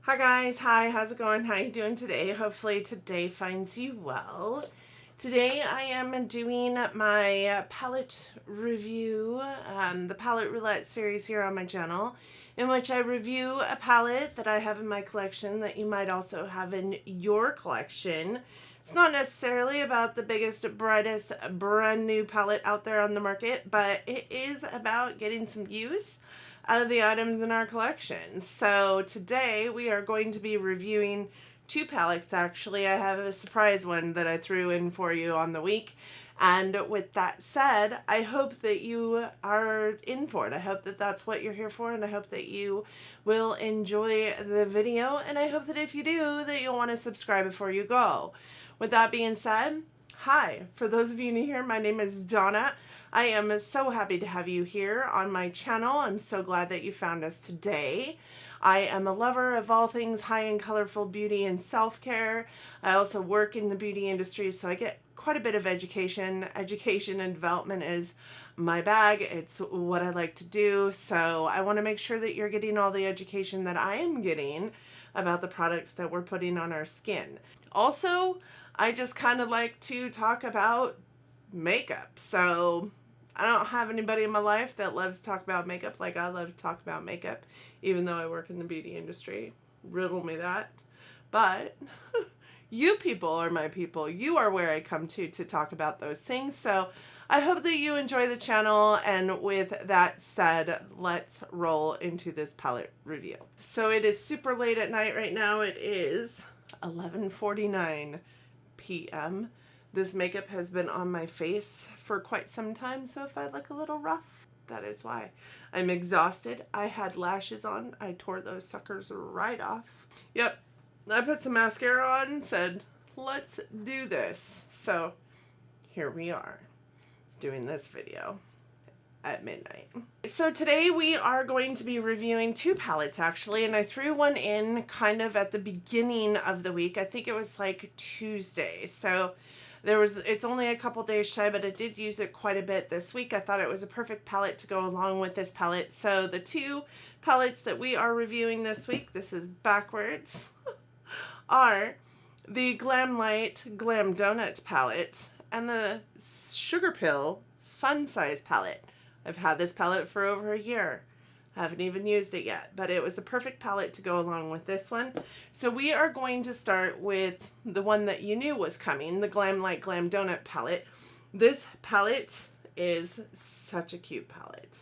Hi guys, hi, how's it going? How you doing today? Hopefully today finds you well. Today I am doing my palette review, the palette roulette series here on my channel, in which I review a palette that I have in my collection that you might also have in your collection. It's not necessarily about the biggest, brightest, brand new palette out there on the market, but it is about getting some use out of the items in our collection. So today we are going to be reviewing two palettes. Actually, I have a surprise one that I threw in for you on the week. And with that said, I hope that you are in for it. I hope that that's what you're here for, and I hope that you will enjoy the video, and I hope that if you do, that you'll want to subscribe before you go. With that being said, hi, for those of you new here, my name is Donna. I am so happy to have you here on my channel. I'm so glad that you found us today. I am a lover of all things high and colorful beauty and self-care. I also work in the beauty industry, so I get quite a bit of education. Education and development is my bag. It's what I like to do. So I want to make sure that you're getting all the education that I am getting about the products that we're putting on our skin. Also, I just kind of like to talk about makeup. So I don't have anybody in my life that loves to talk about makeup like I love to talk about makeup, even though I work in the beauty industry. Riddle me that. But you people are my people. You are where I come to talk about those things. So I hope that you enjoy the channel, and with that said, let's roll into this palette review. So it is super late at night right now. It is 11:49 p.m. This makeup has been on my face for quite some time, so if I look a little rough, that is why. I'm exhausted. I had lashes on. I tore those suckers right off. Yep, I put some mascara on, said, let's do this. So here we are, doing this video at midnight. So today we are going to be reviewing two palettes actually, and I threw one in kind of at the beginning of the week. I think it was like Tuesday. So it's only a couple days shy, but I did use it quite a bit this week. I thought it was a perfect palette to go along with this palette. So the two palettes that we are reviewing this week, this is backwards, are the Glamlite Glam Donut Palette and the Sugarpill Fun Sized Palette. I've had this palette for over a year. I haven't even used it yet, but it was the perfect palette to go along with this one. So we are going to start with the one that you knew was coming, the Glamlite Glam Donut Palette. This palette is such a cute palette.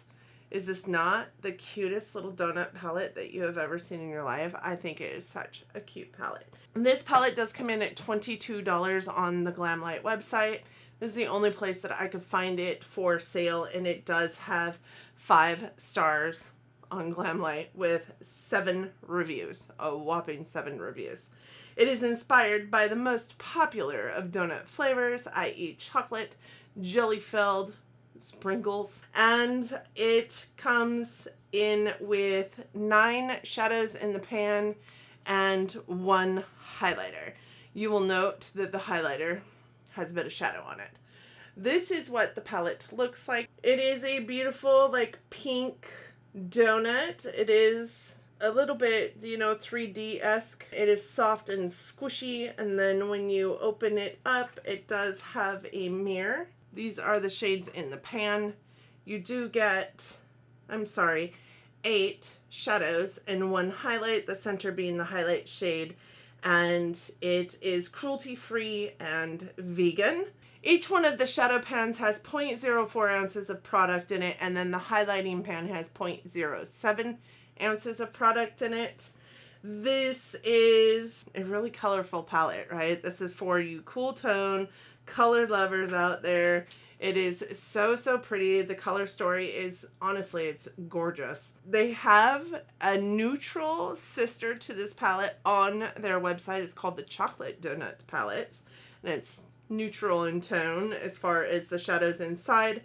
Is this not the cutest little donut palette that you have ever seen in your life? I think it is such a cute palette. And this palette does come in at $22 on the Glamlite website. This is the only place that I could find it for sale, and it does have 5 stars on Glamlite with 7 reviews, a whopping 7 reviews. It is inspired by the most popular of donut flavors, i.e. chocolate, jelly-filled, sprinkles, and it comes in with 9 shadows in the pan and 1 highlighter. You will note that the highlighter has a bit of shadow on it. This is what the palette looks like. It is a beautiful, like, pink donut. It is a little bit, you know, 3D-esque. It is soft and squishy, and then when you open it up, it does have a mirror. These are the shades in the pan. You do get, 8 shadows and 1 highlight, the center being the highlight shade, and it is cruelty-free and vegan. Each one of the shadow pans has 0.04 ounces of product in it, and then the highlighting pan has 0.07 ounces of product in it. This is a really colorful palette, right? This is for you cool tone, color lovers out there. It is so, so pretty. The color story is, honestly, it's gorgeous. They have a neutral sister to this palette on their website. It's called the Chocolate Donut Palette, and it's neutral in tone as far as the shadows inside.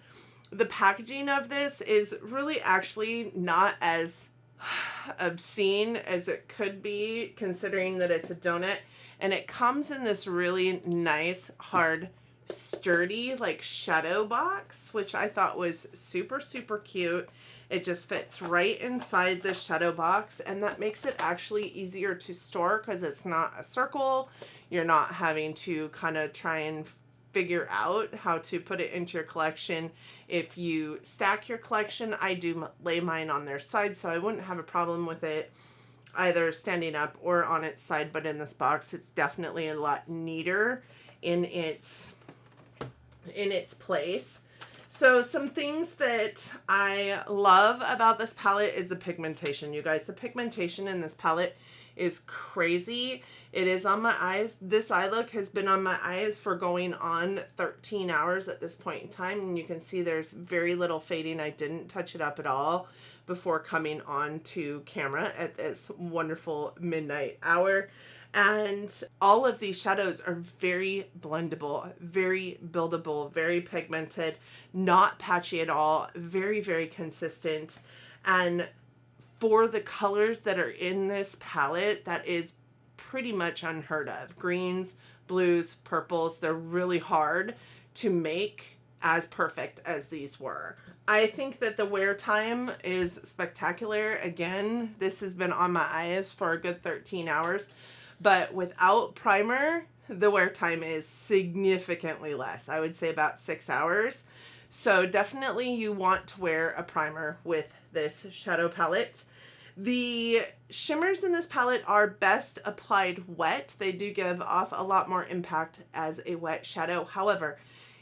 The packaging of this is really actually not as obscene as it could be, considering that it's a donut, and it comes in this really nice, hard, sturdy, like, shadow box, which I thought was super, super cute. It just fits right inside the shadow box, and that makes it actually easier to store because it's not a circle. You're not having to kind of try and figure out how to put it into your collection. If you stack your collection, I do lay mine on their side, so I wouldn't have a problem with it either standing up or on its side, but in this box it's definitely a lot neater in its place. So some things that I love about this palette is the pigmentation. You guys, the pigmentation in this palette is crazy. It is on my eyes. This eye look has been on my eyes for going on 13 hours at this point in time, and you can see there's very little fading. I didn't touch it up at all before coming on to camera at this wonderful midnight hour. And all of these shadows are very blendable, very buildable, very pigmented, not patchy at all, very, very consistent. And for the colors that are in this palette, that is pretty much unheard of. Greens, blues, purples, they're really hard to make as perfect as these were. I think that the wear time is spectacular. Again, this has been on my eyes for a good 13 hours. But without primer, the wear time is significantly less. I would say about 6 hours. So definitely you want to wear a primer with this shadow palette. The shimmers in this palette are best applied wet. They do give off a lot more impact as a wet shadow. However,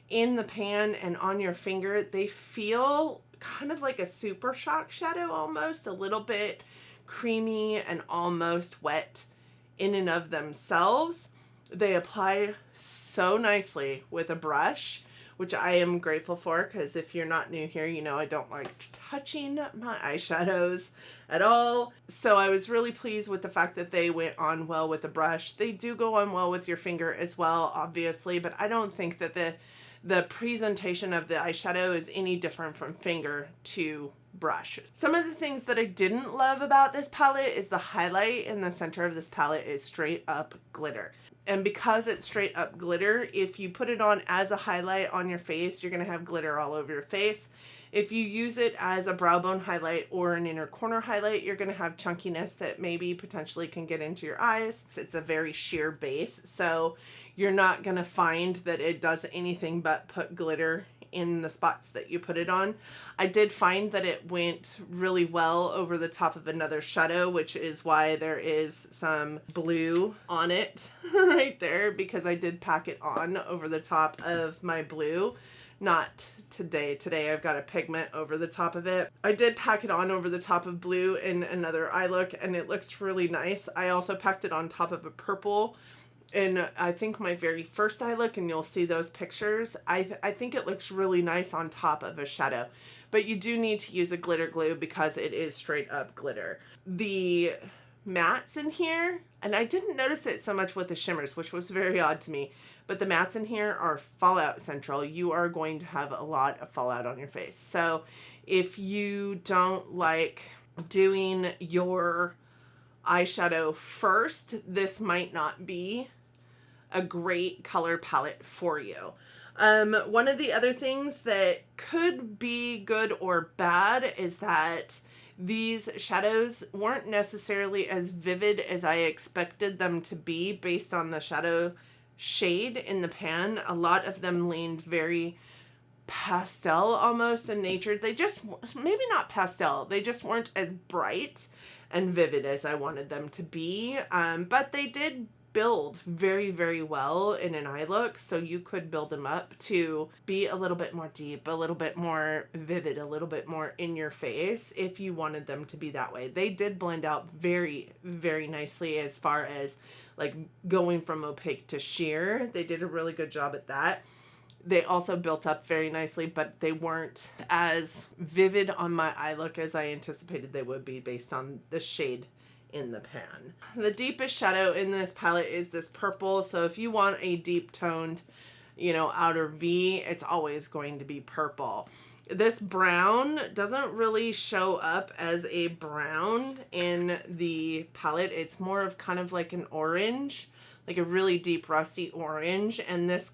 in the pan and on your finger, they feel kind of like a super shock shadow almost, a little bit creamy and almost wet in and of themselves. They apply so nicely with a brush, which I am grateful for, because if you're not new here, you know I don't like touching my eyeshadows at all. So I was really pleased with the fact that they went on well with a brush. They do go on well with your finger as well, obviously, but I don't think that the presentation of the eyeshadow is any different from finger to brush. Some of the things that I didn't love about this palette is the highlight in the center of this palette is straight up glitter. And because it's straight up glitter, if you put it on as a highlight on your face, you're going to have glitter all over your face. If you use it as a brow bone highlight or an inner corner highlight, you're going to have chunkiness that maybe potentially can get into your eyes. It's a very sheer base, so you're not going to find that it does anything but put glitter in the spots that you put it on. I did find that it went really well over the top of another shadow, which is why there is some blue on it right there, because I did pack it on over the top of my blue. Not today. Today I've got a pigment over the top of it. I did pack it on over the top of blue in another eye look, and it looks really nice. I also packed it on top of a purple in I think my very first eye look, and you'll see those pictures. I think it looks really nice on top of a shadow, but you do need to use a glitter glue because it is straight up glitter. The mattes in here, and I didn't notice it so much with the shimmers, which was very odd to me, but the mattes in here are fallout central. You are going to have a lot of fallout on your face. So if you don't like doing your eyeshadow first, this might not be a great color palette for you. One of the other things that could be good or bad is that these shadows weren't necessarily as vivid as I expected them to be based on the shadow shade in the pan. A lot of them leaned very pastel almost in nature. They just, maybe not pastel, they just weren't as bright and vivid as I wanted them to be, but they did build very, very well in an eye look, so you could build them up to be a little bit more deep, a little bit more vivid, a little bit more in your face if you wanted them to be that way. They did blend out very, very nicely as far as like going from opaque to sheer. They did a really good job at that. They also built up very nicely, but they weren't as vivid on my eye look as I anticipated they would be based on the shade in the pan. The deepest shadow in this palette is this purple, so if you want a deep toned, you know, outer V, it's always going to be purple. This brown doesn't really show up as a brown in the palette. It's more of kind of like an orange, like a really deep rusty orange, and this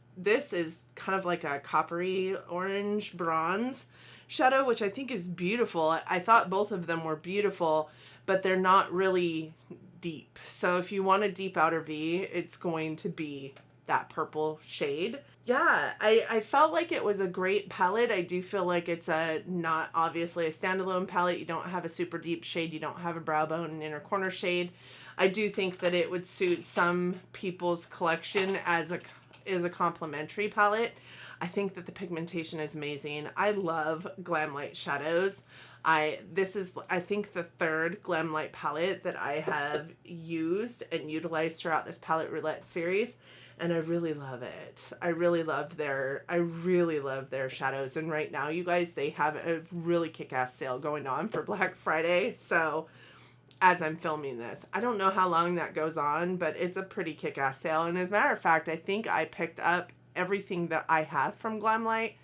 is kind of like a coppery orange bronze shadow, which I think is beautiful. I thought both of them were beautiful, but they're not really deep. So if you want a deep outer V, it's going to be that purple shade. Yeah, I felt like it was a great palette. I do feel like it's not obviously a standalone palette. You don't have a super deep shade. You don't have a brow bone and inner corner shade. I do think that it would suit some people's collection as a complementary palette. I think that the pigmentation is amazing. I love Glamlite shadows. This is, I think, the third Glamlite palette that I have used and utilized throughout this palette Roulette series, and I really love it. I really love their shadows. And right now, you guys, they have a really kick-ass sale going on for Black Friday. So as I'm filming this, I don't know how long that goes on, but it's a pretty kick-ass sale. And as a matter of fact, I think I picked up everything that I have from Glamlite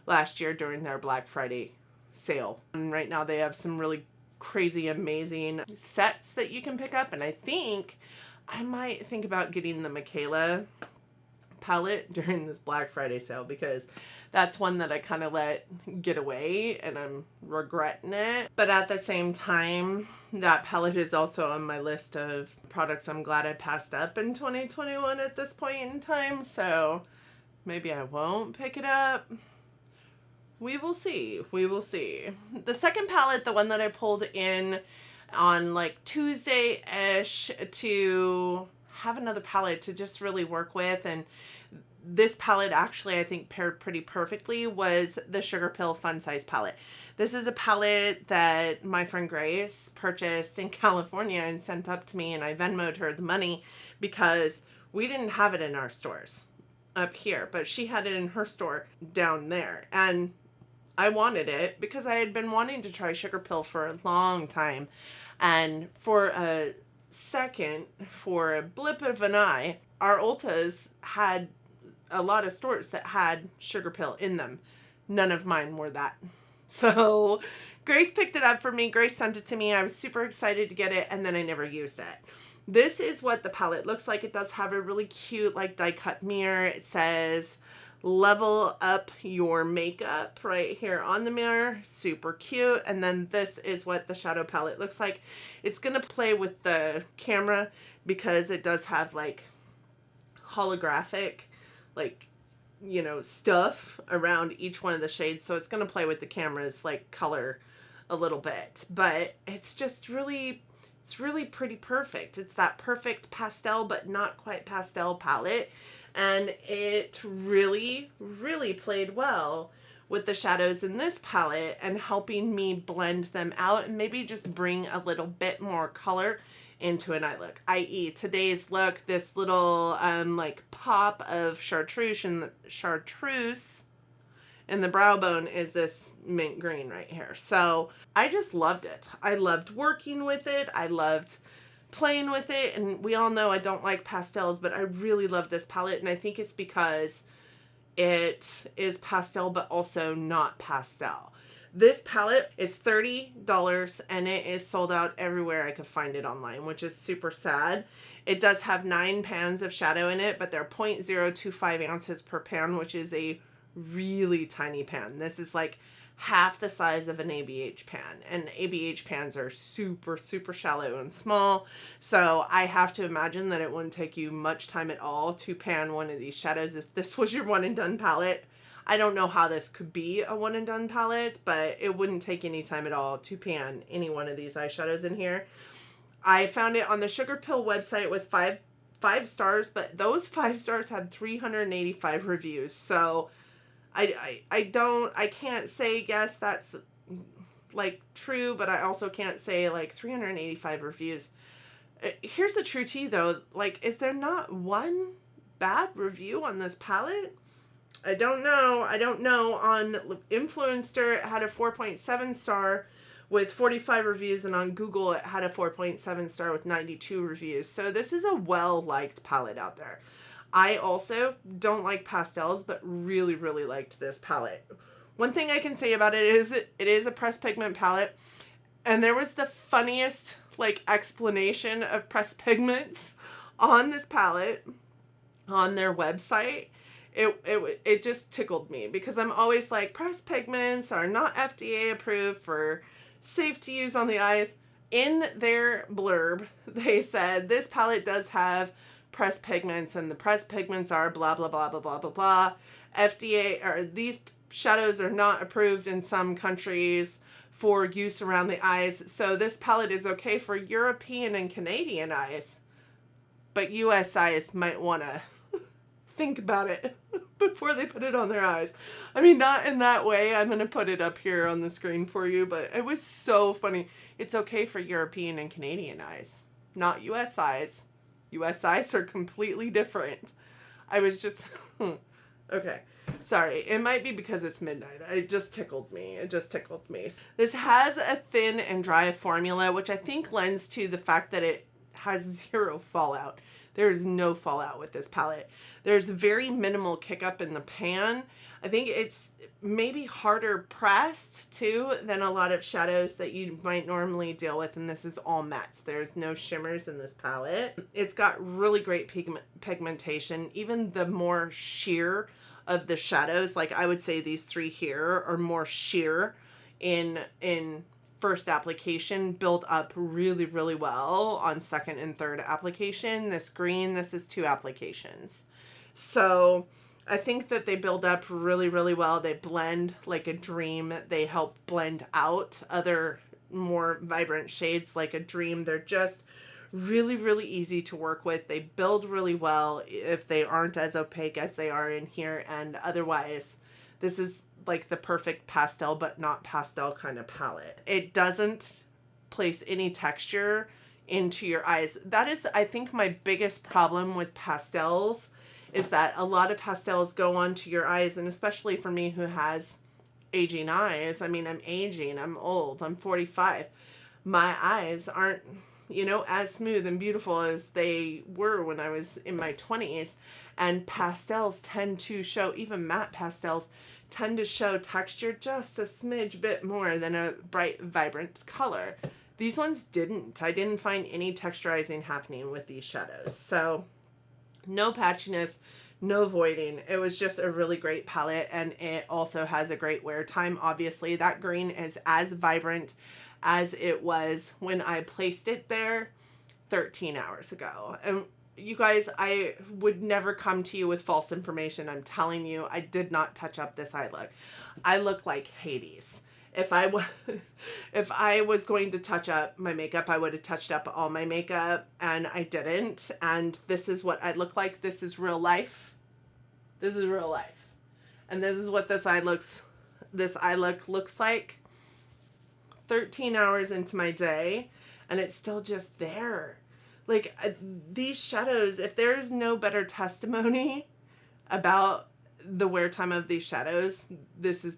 last year during their Black Friday sale. And right now they have some really crazy, amazing sets that you can pick up. And I think I might think about getting the Michaela palette during this Black Friday sale, because that's one that I kind of let get away and I'm regretting it. But at the same time, that palette is also on my list of products I'm glad I passed up in 2021 at this point in time. So maybe I won't pick it up. We will see. We will see. The second palette, the one that I pulled in on like Tuesday-ish to have another palette to just really work with, and this palette actually I think paired pretty perfectly, was the Sugarpill Fun Sized Palette. This is a palette that my friend Grace purchased in California and sent up to me, and I Venmo'd her the money because we didn't have it in our stores up here, but she had it in her store down there. And I wanted it because I had been wanting to try Sugarpill for a long time. And for a second, for a blip of an eye, our Ultas had a lot of stores that had Sugarpill in them. None of mine were that. So Grace picked it up for me. Grace sent it to me. I was super excited to get it, and then I never used it. This is what the palette looks like. It does have a really cute like die cut mirror. It says level up your makeup right here on the mirror. Super cute. And then this is what the shadow palette looks like. It's gonna play with the camera because it does have like holographic, like, you know, stuff around each one of the shades. So it's gonna play with the camera's like color a little bit, but it's just really, it's really pretty perfect. It's that perfect pastel but not quite pastel palette. And it really, really played well with the shadows in this palette and helping me blend them out and maybe just bring a little bit more color into an eye look. I.e. today's look, this little like pop of chartreuse in the brow bone is this mint green right here. So I just loved it. I loved working with it. I loved playing with it, and we all know I don't like pastels, but I really love this palette, and I think it's because it is pastel but also not pastel. This palette is $30 and it is sold out everywhere I could find it online, which is super sad. It does have 9 pans of shadow in it, but they're 0.025 ounces per pan, which is a really tiny pan. This is like half the size of an ABH pan, and ABH pans are super, super shallow and small. So I have to imagine that it wouldn't take you much time at all to pan one of these shadows if this was your one and done palette. I don't know how this could be a one and done palette, but it wouldn't take any time at all to pan any one of these eyeshadows in here. I found it on the Sugarpill website with five stars, but those 5 stars had 385 reviews. So I can't say yes that's like true, but I also can't say like 385 reviews. Here's the true tea though, like, is there not one bad review on this palette? I don't know. I don't know. On Influencer, it had a 4.7 star with 45 reviews, and on Google, it had a 4.7 star with 92 reviews. So this is a well-liked palette out there. I also don't like pastels, but really, really liked this palette. One thing I can say about it is a pressed pigment palette, and there was the funniest like explanation of pressed pigments on this palette on their website. it just tickled me because I'm always like, pressed pigments are not FDA approved for safe to use on the eyes. In their blurb, they said this palette does have pressed pigments, and the pressed pigments are blah, blah, blah, blah, blah, blah, blah. FDA, or these shadows are not approved in some countries for use around the eyes. So this palette is okay for European and Canadian eyes, but US eyes might want to think about it before they put it on their eyes. I mean, not in that way. I'm going to put it up here on the screen for you, but it was so funny. It's okay for European and Canadian eyes, not US eyes. US eyes are completely different. I was just, okay. Sorry, it might be because it's midnight. It just tickled me. It just tickled me. This has a thin and dry formula, which I think lends to the fact that it has zero fallout. There's no fallout with this palette. There's very minimal kick up in the pan. I think it's maybe harder pressed too than a lot of shadows that you might normally deal with, and this is all mattes. There's no shimmers in this palette. It's got really great pigmentation. Even the more sheer of the shadows, like I would say these three here are more sheer in first application, build up really, really well on second and third application. This green, this is 2 applications. So I think that they build up really, really well. They blend like a dream. They help blend out other more vibrant shades like a dream. They're just really, really easy to work with. They build really well if they aren't as opaque as they are in here, and otherwise this is like the perfect pastel but not pastel kind of palette. It doesn't place any texture into your eyes. That is, I think, my biggest problem with pastels, is that a lot of pastels go onto your eyes, and especially for me who has aging eyes. I mean, I'm aging, I'm old, I'm 45. My eyes aren't, you know, as smooth and beautiful as they were when I was in my 20s. And pastels tend to show, even matte pastels tend to show texture just a smidge bit more than a bright, vibrant color. These ones didn't. I didn't find any texturizing happening with these shadows. So no patchiness, no voiding. It was just a really great palette, and it also has a great wear time. Obviously, that green is as vibrant as it was when I placed it there 13 hours ago. And you guys, I would never come to you with false information. I'm telling you, I did not touch up this eye look. I look like Hades. If I was going to touch up my makeup, I would have touched up all my makeup, and I didn't. And this is what I look like. This is real life. This is real life. And this is what this eye look looks like 13 hours into my day, and it's still just there. Like, these shadows, if there's no better testimony about the wear time of these shadows, this is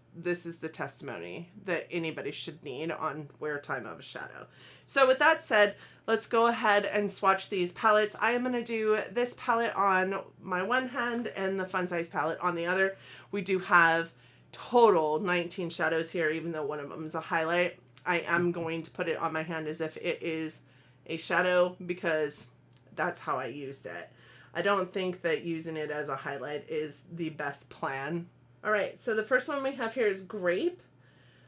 the testimony that anybody should need on wear time of a shadow. So with that said, let's go ahead and swatch these palettes. I am going to do this palette on my one hand and the Fun Size palette on the other. We do have total 19 shadows here, even though one of them is a highlight. I am going to put it on my hand as if it is a shadow because that's how I used it. I don't think that using it as a highlight is the best plan. All right, so the first one we have here is Grape.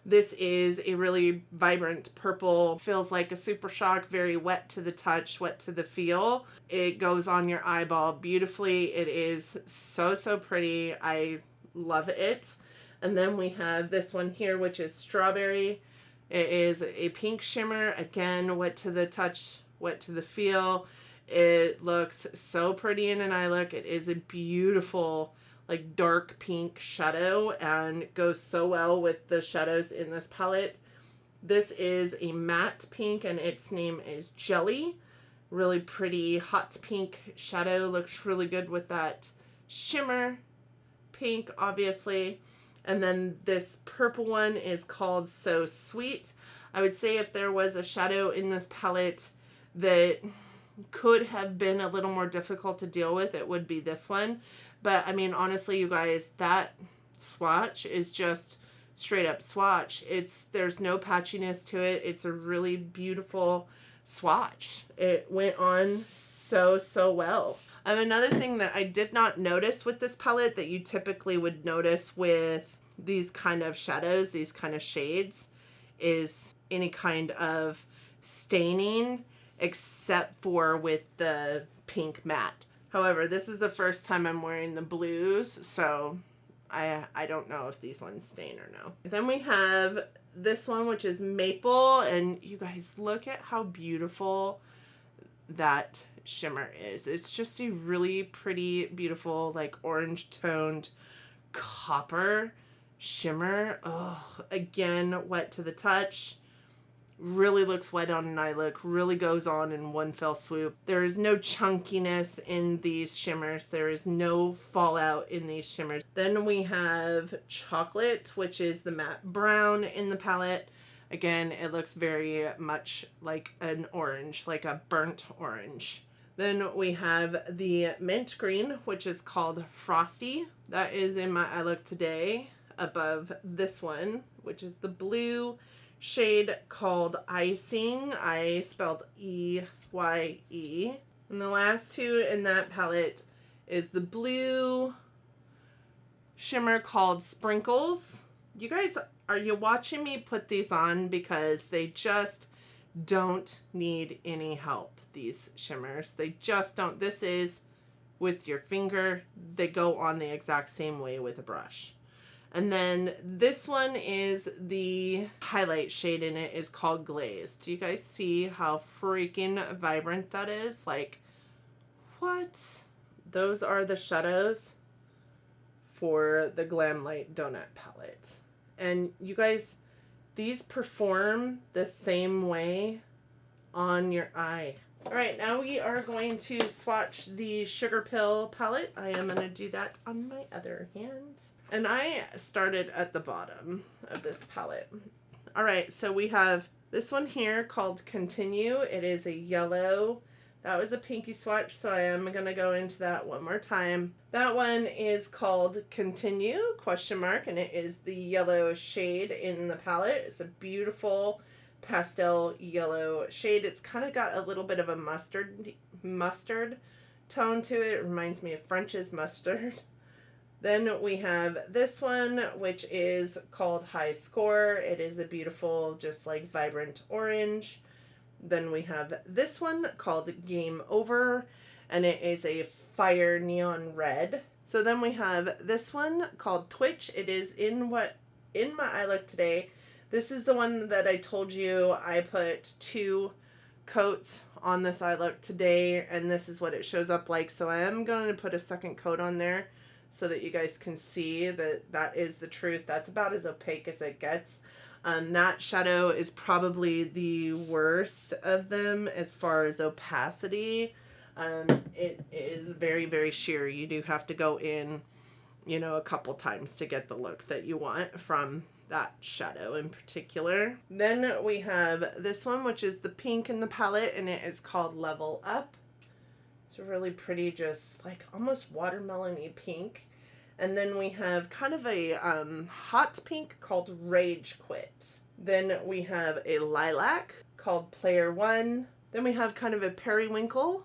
This is a really vibrant purple, feels like a Super Shock, very wet to the touch, wet to the feel. It goes on your eyeball beautifully. It is so, so pretty. I love it. And then we have this one here, which is Strawberry. It is a pink shimmer, again, wet to the touch, wet to the feel. It looks so pretty in an eye look. It is a beautiful, like, dark pink shadow, and it goes so well with the shadows in this palette. This is a matte pink, and its name is Jelly. Really pretty hot pink shadow. Looks really good with that shimmer pink, obviously. And then this purple one is called So Sweet. I would say if there was a shadow in this palette that could have been a little more difficult to deal with, it would be this one. But I mean, honestly, you guys, that swatch is just straight up swatch. There's no patchiness to it. It's a really beautiful swatch. It went on so, so well. Another thing that I did not notice with this palette that you typically would notice with these kind of shadows, these kind of shades, is any kind of staining except for with the pink matte. However, this is the first time I'm wearing the blues, so I don't know if these ones stain or no. Then we have this one, which is maple, and you guys look at how beautiful that shimmer is. It's just a really pretty, beautiful, like orange toned copper shimmer. Oh, again, wet to the touch. Really looks wet on an eye look, really goes on in one fell swoop. There is no chunkiness in these shimmers. There is no fallout in these shimmers. Then we have chocolate, which is the matte brown in the palette. Again, it looks very much like an orange, like a burnt orange. Then we have the mint green, which is called Frosty. That is in my eye look today, above this one, which is the blue shade called Icing. I spelled E-Y-E. And the last two in that palette is the blue shimmer called Sprinkles. You guys, are you watching me put these on? Because they just don't need any help, these shimmers. They just don't. This is with your finger. They go on the exact same way with a brush. And then this one is the highlight shade in it is called Glaze. Do you guys see how freaking vibrant that is? Like, what? Those are the shadows for the Glamlite Donut Palette. And you guys, these perform the same way on your eye. All right, now we are going to swatch the Sugarpill palette. I am going to do that on my other hand. And I started at the bottom of this palette. All right, so we have this one here called Continue. It is a yellow. That was a pinky swatch, so I am going to go into that one more time. That one is called Continue, question mark, and it is the yellow shade in the palette. It's a beautiful pastel yellow shade. It's kind of got a little bit of a mustard tone to it. It reminds me of French's mustard. Then we have this one, which is called High Score. It is a beautiful, just like vibrant orange. Then we have this one called Game Over, and it is a fire neon red. So then we have this one called Twitch. It is in my eye look today. This is the one that I told you I put 2 coats on this eye look today, and this is what it shows up like. So I am going to put a second coat on there so that you guys can see that that is the truth. That's about as opaque as it gets. That shadow is probably the worst of them as far as opacity. It is very, very sheer. You do have to go in, you know, a couple times to get the look that you want from that shadow in particular. Then we have this one, which is the pink in the palette, and it is called Level Up. It's a really pretty, just like almost watermelon-y pink. And then we have kind of a hot pink called Rage Quit. Then we have a lilac called Player One. Then we have kind of a periwinkle,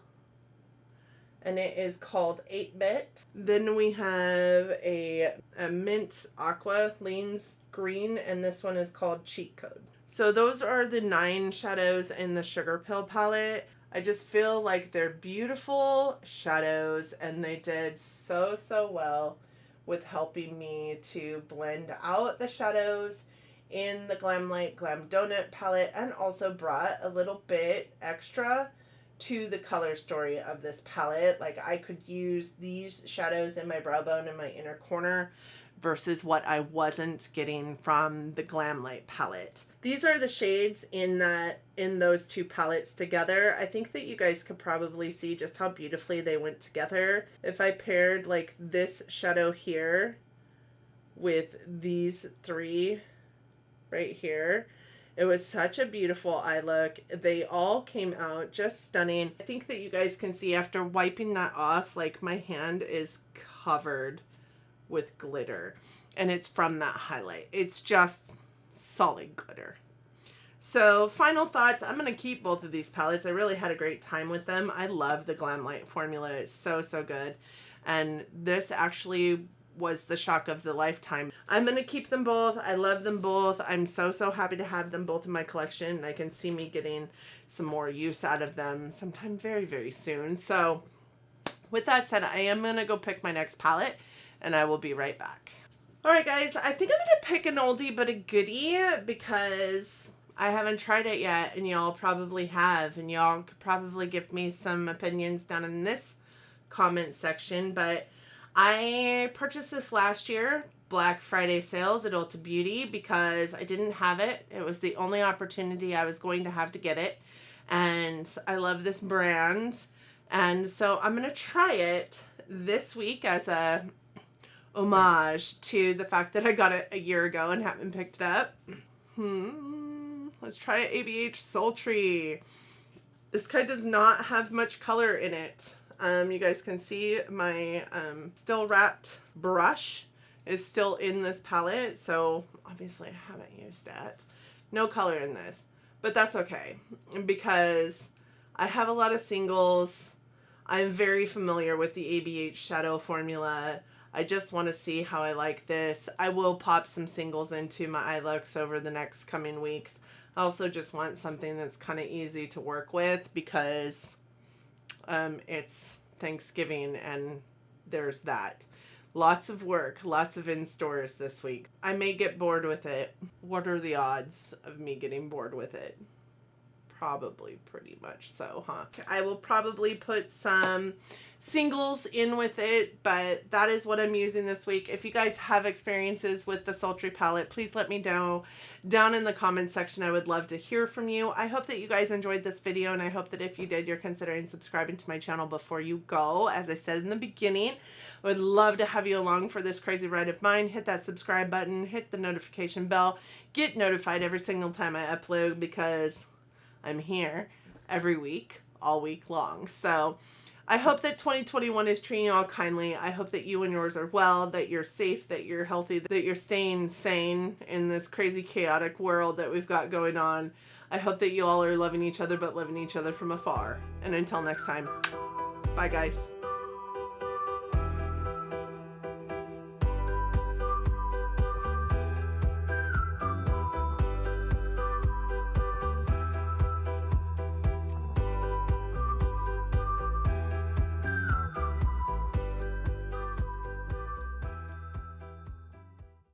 and it is called 8-Bit. Then we have a mint aqua leans green, and this one is called Cheat Code. So those are the 9 shadows in the Sugarpill palette. I just feel like they're beautiful shadows, and they did so well with helping me to blend out the shadows in the Glamlite Glam Donut palette, and also brought a little bit extra to the color story of this palette. Like, I could use these shadows in my brow bone and my inner corner versus what I wasn't getting from the Glamlite palette. These are the shades in those 2 palettes together. I think that you guys could probably see just how beautifully they went together. If I paired like this shadow here with these 3 right here, it was such a beautiful eye look. They all came out just stunning. I think that you guys can see after wiping that off, like my hand is covered with glitter, and it's from that highlight. It's just solid glitter. So final thoughts, I'm going to keep both of these palettes. I really had a great time with them. I love the Glamlite formula. It's so, so good. And this actually was the shock of the lifetime. I'm going to keep them both. I love them both. I'm so, so happy to have them both in my collection. And I can see me getting some more use out of them sometime very, very soon. So with that said, I am going to go pick my next palette and I will be right back. All right, guys, I think I'm going to pick an oldie but a goodie because I haven't tried it yet, and y'all probably have, and y'all could probably give me some opinions down in this comment section. But I purchased this last year, Black Friday sales at Ulta Beauty, because I didn't have it. It was the only opportunity I was going to have to get it, and I love this brand, and so I'm going to try it this week as a homage to the fact that I got it a year ago and haven't picked it up. Let's try ABH Sultry. This kind does not have much color in it. You guys can see my still wrapped brush is still in this palette, so obviously I haven't used it. No color in this, but that's okay because I have a lot of singles. I'm very familiar with the ABH shadow formula. I just want to see how I like this. I will pop some singles into my eye looks over the next coming weeks. I also just want something that's kind of easy to work with because it's Thanksgiving and there's that. Lots of work, lots of in-stores this week. I may get bored with it. What are the odds of me getting bored with it? Probably pretty much so, huh? I will probably put some singles in with it, but that is what I'm using this week. If you guys have experiences with the Sultry palette, please let me know down in the comments section. I would love to hear from you. I hope that you guys enjoyed this video, and I hope that if you did, you're considering subscribing to my channel before you go. As I said in the beginning, I would love to have you along for this crazy ride of mine. Hit that subscribe button, hit the notification bell, get notified every single time I upload because I'm here every week, all week long. So I hope that 2021 is treating you all kindly. I hope that you and yours are well, that you're safe, that you're healthy, that you're staying sane in this crazy chaotic world that we've got going on. I hope that you all are loving each other, but loving each other from afar. And until next time, bye guys.